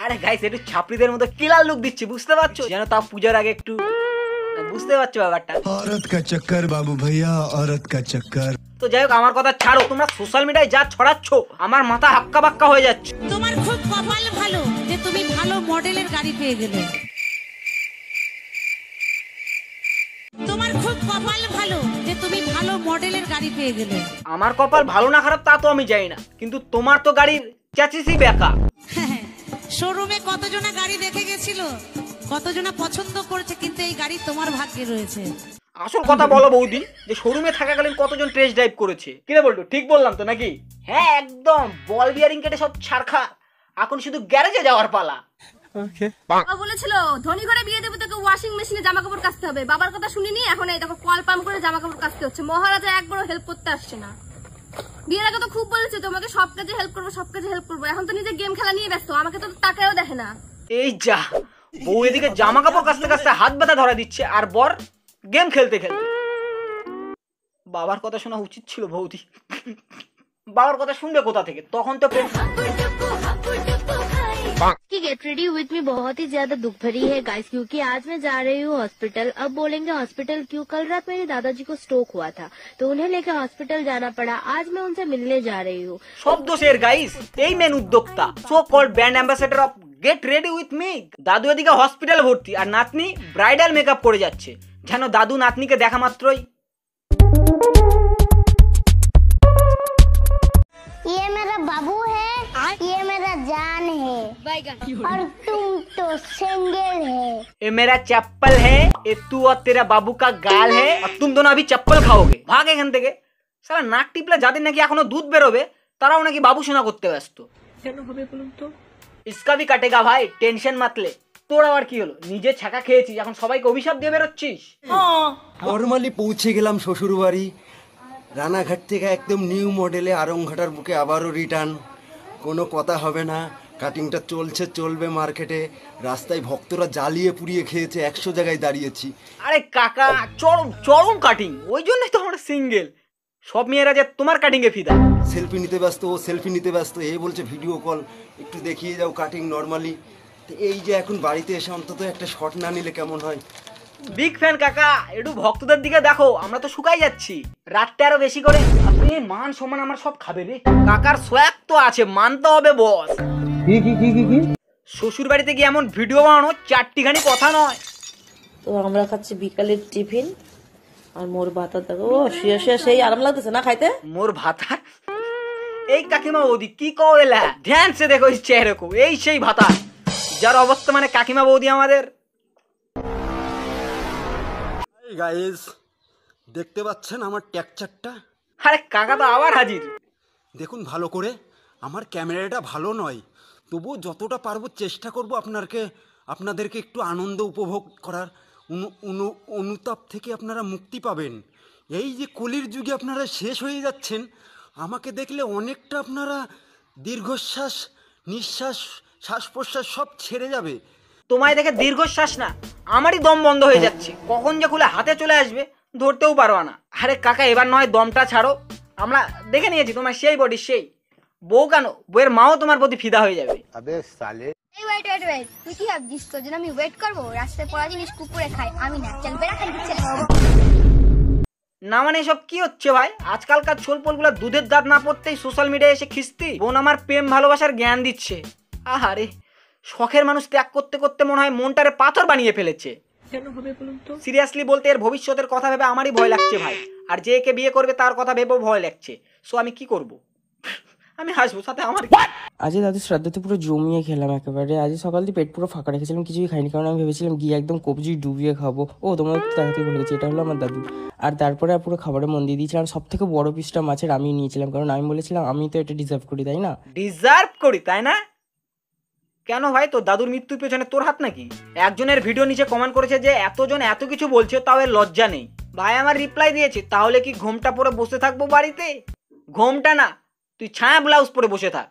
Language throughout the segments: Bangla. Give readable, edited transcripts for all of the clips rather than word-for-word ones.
আরে গাইস একটু ছাপড়িদের মতো কিলার লুক দিচ্ছি, বুঝতে পারছো? যেন তা পূজার আগে একটু, বুঝতে পারছো ব্যাপারটা? औरत का चक्कर बाबू भैया, औरत का चक्कर। তো যাই হোক, আমার কথা ছাড়ো, তোমরা সোশ্যাল মিডিয়ায় যা ছড়াচ্ছ আমার মাথা হাক্কা বাক্কা হয়ে যাচ্ছে। তোমার খুব কপাল ভালো যে তুমি ভালো মডেলের গাড়ি পেয়ে গেলে। তোমার খুব কপাল ভালো যে তুমি ভালো মডেলের গাড়ি পেয়ে গেলে। আমার কপাল ভালো না খারাপ তা তো আমি জানি না, কিন্তু তোমার তো গাড়ির চ্যাসিসই বেকা। শোরুমে কতজনা গাড়ি দেখে গেছিল, কতজনা পছন্দ করেছে, কিন্তু এই গাড়ি তোমার ভাগ্যে রয়েছে। আসল কথা বলো বৌদি, যে শোরুমে থাকাকালীন কতজন টেস্ট ড্রাইভ করেছে? কি রে বলতো, ঠিক বললাম তো নাকি? হ্যাঁ একদম, বল বিয়ারিং কেটে সব ছাড়খা, এখন শুধু গ্যারেজে যাওয়ার পালা। বাবা বলেছিল ধনী ঘরে বিয়ে দেবো তোকে ওয়াশিং মেশিনে জামা কাপড় কাচতে হবে, বাবার কথা শুনিনি, এখন এই দেখো কল পাম্প করে জামা কাপড় কাচতে হচ্ছে। মহারাজা একবারও হেল্প করতে আসছে না। বিয়ের আগে তো খুব বলেছে তোমাকে সব কাজে হেল্প করবো, সব কাজে হেল্প করবো, এখন তো নিজে গেম খেলা নিয়ে ব্যস্ত, আমাকে তো তাকায়ও দেখে না। এই যা, বউ এদিকে জামা কাপড় কাচতে কাচতে হাত ব্যথা ধরা দিচ্ছে, আর বর গেম খেলতে খেলতে। বাবার কথা শোনা উচিত ছিল বৌদি, বাবার কথা শুনবে কোথা থেকে? তখন তো कि गेट रेडी विथ मी बहुत ही ज्यादा दुख भरी है गाइस, क्योंकि आज मैं जा रही हूँ हॉस्पिटल। अब बोलेंगे हॉस्पिटल क्यों? कल रात मेरे दादाजी को स्ट्रोक हुआ था तो उन्हें लेकर हॉस्पिटल जाना पड़ा। आज मैं उनसे मिलने जा रही हूँ। শব্দ শের গাইস, এই মেন উদ্যোক্তা, so called brand ambassador of get ready with me. দাদু এদিকে হসপিটালে ভর্তি আর নাতনি ব্রাইডাল মেকআপ করে যাচ্ছে, যেন দাদু নাতনিকে দেখা মাত্রই ये मेरा बाबू है, ये मेरा जान है, और तुम तो सिंगल है। ये मेरा चप्पल है, ये तू और तेरा बाबू का गाल है, और तुम दोनों अभी चप्पल खाओगे। भाग এখান থেকে। সারা নাক টিপলে যাদের নাকি এখনো দুধ বেরোবে তারাও নাকি বাবু শোনা করতে ব্যস্ত। কেন হবে বলুন তো? इसका भी कटेगा भाई, টেনশন मत ले। তোর আবার কি হলো? নিজে ছাকা খেয়েছিস, এখন সবাইকে অভিশাপ দিয়ে বেরোচ্ছিস? নরমালি পৌঁছে গেলাম শ্বশুর বাড়ি। রানাঘাট থেকে একদম নিউ মডেলে আরংঘাটার বুকে আবারও রিটার্ন। কোনো কথা হবে না, কাটিংটা চলছে, চলবে মার্কেটে। রাস্তায় ভক্তরা জ্বালিয়ে পুড়িয়ে খেয়েছে, 100 জায়গায় দাঁড়িয়েছি। আরে কাকা, চরম চরম কাটিং, ওই জন্যই তো আমরা সিঙ্গেল। সব মেয়েরা যে তোমার কাটিং এ ফিদা। সেলফি নিতে ব্যস্ত, ও সেলফি নিতে ব্যস্ত, এই বলছে ভিডিও কল, একটু দেখিয়ে যাও কাটিং নর্মালি। তো এই যে এখন বাড়িতে এসে অন্তত একটা শট না নিলে কেমন হয়? বিগ ফ্যান কাকা, একটু ভক্তদের দিকে দেখো, আমরা তো শুকাই যাচ্ছি। রাতটা আরো বেশি করে, আপনি মান সম্মান আমার সব খাবে রে। কাকার সোয়াগ তো আছে, মানতে হবে বস। কি শ্বশুর বাড়িতে গিয়ে এমন ভিডিও বানানো চারটিখানি কথা নয়। তো আমরা খাচ্ছি বিকালের টিফিন, আর মোর ভাতা দেখো, ও শুয়ে শুয়ে সেই আরাম লাগতেছে না খাইতে। মোর ভাতা? এই কাকিমা বৌদি কি কও এলা? ধ্যান সে দেখো এই চেহারা কো, এই সেই ভাতা যার অবস্থা মানে কাকিমা বৌদি আমাদের। গাইস দেখতে পাচ্ছেন আমার টেকচারটা? আরে কাকা তো আবার হাজির। দেখুন ভালো করে, আমার ক্যামেরাটা ভালো নয়, তবুও যতটা পারবো চেষ্টা করব আপনাদেরকে একটু আনন্দ উপভোগ করার, অনুতাপ থেকে আপনারা মুক্তি পাবেন। এই যে কলির যুগে আপনারা শেষ হয়ে যাচ্ছেন, আমাকে দেখলে অনেকটা আপনারা দীর্ঘশ্বাস, নিঃশ্বাস, শ্বাস প্রশ্বাস সব ছেড়ে যাবে। তোমায় দেখে দীর্ঘশ্বাস না, আমারই দম বন্ধ হয়ে যাচ্ছে, কখন যে খুলে হাতে চলে আসবে ধরতেও পারবা না। আরে কাকা এবার নয় দমটা ছাড়ো, আমরা দেখে নিয়েছি তোমার সেই বডি, সেই বউ কেন বউয়ের মাও তোমার প্রতি ফিদা হয়ে যাবে। এই ওয়েট, তুই কি ভাবছিস তোর জন্য আমি ওয়েট করবো? রাস্তায় পড়া জিনিস কুকুরে খায়, আমি না। চল বেড়া খাই দিচ্ছে না। মানে এসব কি হচ্ছে ভাই? আজকালকার ছোলপোলগুলা দুধের দাঁত না পড়তেই সোশ্যাল মিডিয়ায় এসে খিস্তি। বোন আমার প্রেম ভালোবাসার জ্ঞান দিচ্ছে। আহারে, শখের মানুষ ত্যাগ করতে করতে মনে হয় মনটারে পাথর বানিয়ে ফেলেছে। সিরিয়াসলি বলতে এর ভবিষ্যতের কথা ভেবে আমারই ভয় লাগছে ভাই, আর যে একে বিয়ে করবে তার কথা ভেবেও ভয় লাগছে। সো আমি কি করব? আমি হাসবো, সাথে আমার আজ দাদু শ্রাদ্ধতে পুরো জমিয়ে খেলাম একেবারে। আজ সকাল দিয়ে পেট পুরো ফাঁকা রেখেছিলাম, কিছুই খাইনি, কারণ আমি ভেবেছিলাম গিয়ে একদম কবজি ডুবিয়ে খাবো। ও তোমাদের তো দেখাতেই ভুলে গেছি, এটা হলো আমার দাদু। আর তারপরে পুরো খাবারে মন দিয়ে দিয়েছিলাম। সব থেকে বড় পিসটা মাছের আমি নিয়েছিলাম, কারণ আমি বলেছিলাম আমি তো এটা ডিজার্ভ করি, তাই না? ডিজার্ভ করি তাই না? কেন ভাই, তোর দাদুর মৃত্যুর পেছনে তোর হাত নাকি? একজনের ভিডিও নিচে কমেন্ট করেছে যে এতজন এত কিছু বলছে তাও এর লজ্জা নেই। ভাই আমার রিপ্লাই দিয়েছে, তাহলে কি ঘোমটা পরে বসে থাকবো বাড়িতে? ঘোমটা না, তুই ছায়া ব্লাউজ পরে বসে থাক।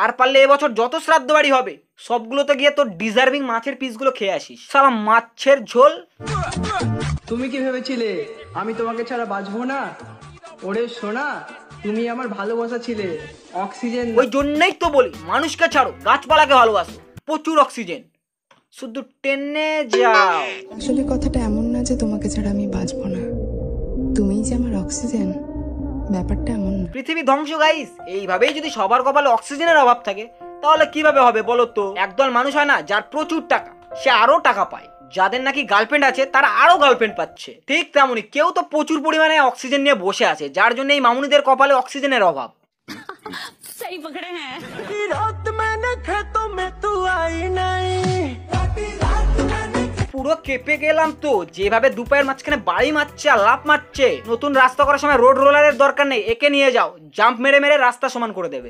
আর পারলে এবছর যত শ্রাদ্ধ বাড়ি হবে সবগুলোতে গিয়ে তোর ডিজার্ভিং মাছের পিসগুলো খেয়ে আসিস। সালা মাছের ঝোল। তুমি কি ভেবেছিলে আমি তোমাকে ছাড়া বাঁচবো না? ওরে সোনা, তুমি আমার ভালোবাসা ছিলে, অক্সিজেন। ওই জন্যই তো বলি মানুষকে ছাড়ো, গাছপালাকে ভালোবাসো, প্রচুর অক্সিজেন, শুধু টেনে যাও। আসলে কথাটা এমন না যে তোমাকে ছাড়া আমি বাঁচবো না, তুমিই যে আমার অক্সিজেন, ব্যাপারটা এমন না। পৃথিবী ধ্বংস গাইস। এইভাবেই যদি সবার কপালে অক্সিজেনের অভাব থাকে তাহলে কিভাবে হবে বলো তো? একদল মানুষ হয় না যার প্রচুর টাকা, সে আরো টাকা পায়, যাদের নাকি গার্লফ্রেন্ড আছে তারা আরো গার্লফ্রেন্ড পাচ্ছে। ঠিক তেমনই কেউ তো প্রচুর পরিমাণে অক্সিজেন নিয়ে বসে আছে, যার জন্য এই মামুনিদের কপালে অক্সিজেনের অভাব। সেই পকড়ে হ্যাঁ। পুরো কেঁপে গেলাম তো, যেভাবে দুপায়ের মাঝখানে বাড়ি মারছে আর লাফ মারছে। নতুন রাস্তা করার সময় রোড রোলারের দরকার নেই, একে নিয়ে যাও, জাম্প মেরে মেরে রাস্তা সমান করে দেবে।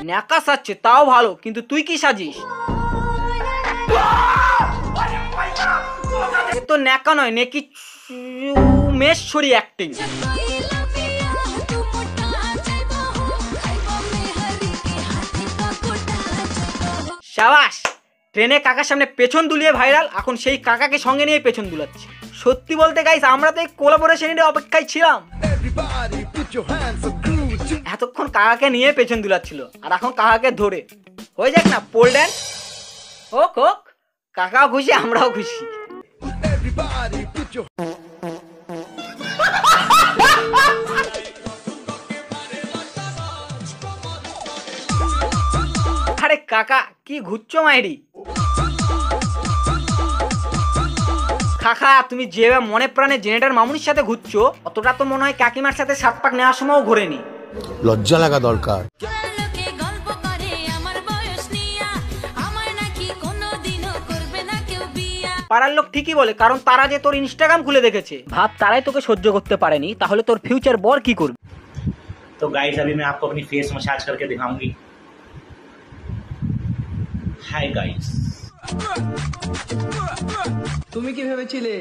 ন্যাকা সাজছে তাও ভালো, কিন্তু তুই কি সাজিস? এ তো ন্যাকা নয়, নেকি মেশ্বরী অ্যাক্টিং। শাবাশ, ট্রেনে কাকার সামনে পেছন দুলিয়ে ভাইরাল, এখন সেই কাকাকে সঙ্গে নিয়ে পেছন দুলাচ্ছে। সত্যি বলতে গাইস, আমরা তো এই কোলাবোরেশনের অপেক্ষায় ছিলাম। এতক্ষণ কাকাকে নিয়ে পেছন দুলাচ্ছিল, আর এখন কাকাকে ধরে হয়ে যাক না পোল ড্যান্স। হোক হোক, কাকাও খুশি আমরাও খুশি। আরে কাকা কি ঘুরছো মাইরি? কাকা তুমি যেভাবে মনে প্রাণে জেনেটার মামুনির সাথে ঘুরছো, অতটা তো মনে হয় কাকিমার সাথে 7 পাক নেওয়ার সময়ও ঘোরেনি। লজ্জা লাগা দরকার। পাড়ার লোক ঠিকই বলে, কারণ তারা যে তোর ইনস্টাগ্রাম খুলে দেখেছে। ভাব তারাই তোকে সহ্য করতে পারেনি, তাহলে তোর ফিউচার বর কি করবে? तो गाइस अभी मैं आपको अपनी फेस मसाज करके दिखाऊंगी। Hi guys. তুমি কি ভেবেছিলে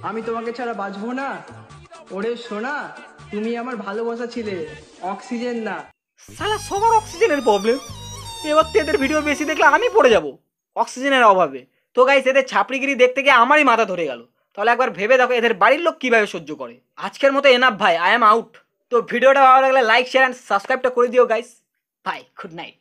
আমি তোমাকে ছাড়া বাঁচবো না? ওরে সোনা, তুমি আমার ভালোবাসা ছিলে, অক্সিজেন না। শালা সবার অক্সিজেনের প্রবলেম। এবার তো এদের ভিডিও বেশি দেখলে আমি পড়ে যাব অক্সিজেনের অভাবে। তো গাইস, এদের ছাপড়িগিরি দেখতে গিয়ে আমারই মাথা ধরে গেল। তাহলে একবার ভেবে দেখো এদের বাড়ির লোক কিভাবে সহ্য করে। আজকের মতো এনাফ ভাই, আই এম আউট। তো ভিডিওটা ভালো লাগলে লাইক শেয়ার এন্ড সাবস্ক্রাইবটা করে দিও গাইস। By, good night.